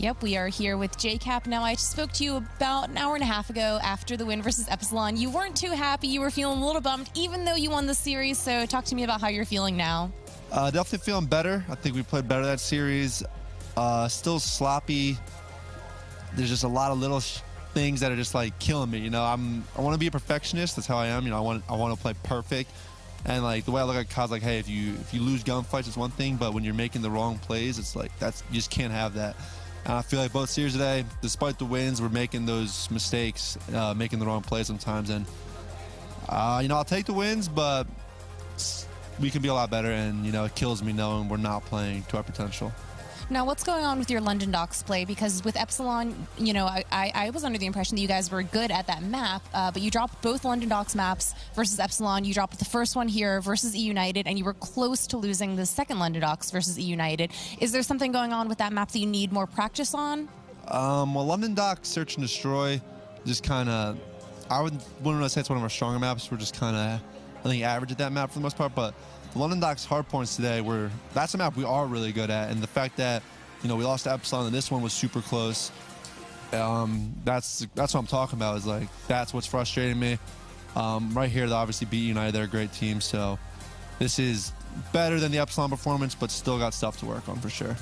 Yep, we are here with JKap. Now, I spoke to you about an hour and a half ago after the win versus Epsilon. You weren't too happy. You were feeling a little bummed, even though you won the series. So talk to me about how you're feeling now. Definitely feeling better. I think we played better that series. Still sloppy. There's just a lot of little things that are just like killing me. You know, I want to be a perfectionist. That's how I am. You know, I want to play perfect. And like the way I look at COD's like, hey, if you lose gunfights, it's one thing, but when you're making the wrong plays, it's like you just can't have that. And I feel like both series today, despite the wins, we're making those mistakes, making the wrong plays sometimes. And you know, I'll take the wins, but we can be a lot better. And you know, it kills me knowing we're not playing to our potential. Now, what's going on with your London Docks play? Because with Epsilon, you know, I was under the impression that you guys were good at that map, but you dropped both London Docks maps versus Epsilon. You dropped the first one here versus E United, and you were close to losing the second London Docks versus E United. Is there something going on with that map that you need more practice on? Well, London Docks, Search and Destroy, just kind of, I wouldn't say it's one of our stronger maps. We're just kind of, I think, average at that map for the most part, but the London Docks hard points today that's a map we are really good at, and the fact that, you know, we lost to Epsilon and this one was super close, that's what I'm talking about, is like, that's what's frustrating me. Right here, they obviously beat United. They're a great team, so this is better than the Epsilon performance, but still got stuff to work on for sure.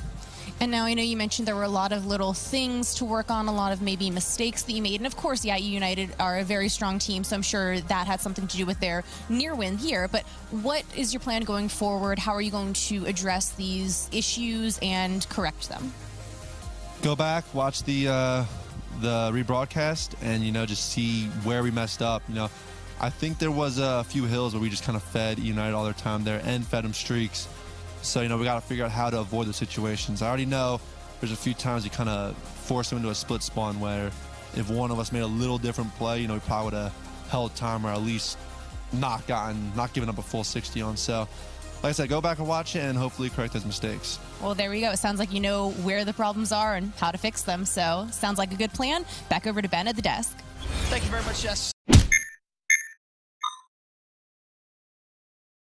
And now I know you mentioned there were a lot of little things to work on, a lot of maybe mistakes that you made. And of course, yeah, United are a very strong team, so I'm sure that had something to do with their near win here. But what is your plan going forward? How are you going to address these issues and correct them? Go back, watch the rebroadcast, and, you know, just see where we messed up. You know, I think there was a few hills where we just kind of fed United all their time there and fed them streaks. So, you know, we got to figure out how to avoid the situations. I already know there's a few times you kind of force them into a split spawn where if one of us made a little different play, you know, we probably would have held time or at least not giving up a full 60 on. So, like I said, go back and watch it and hopefully correct those mistakes. Well, there we go. It sounds like you know where the problems are and how to fix them. So, sounds like a good plan. Back over to Ben at the desk. Thank you very much, Jess.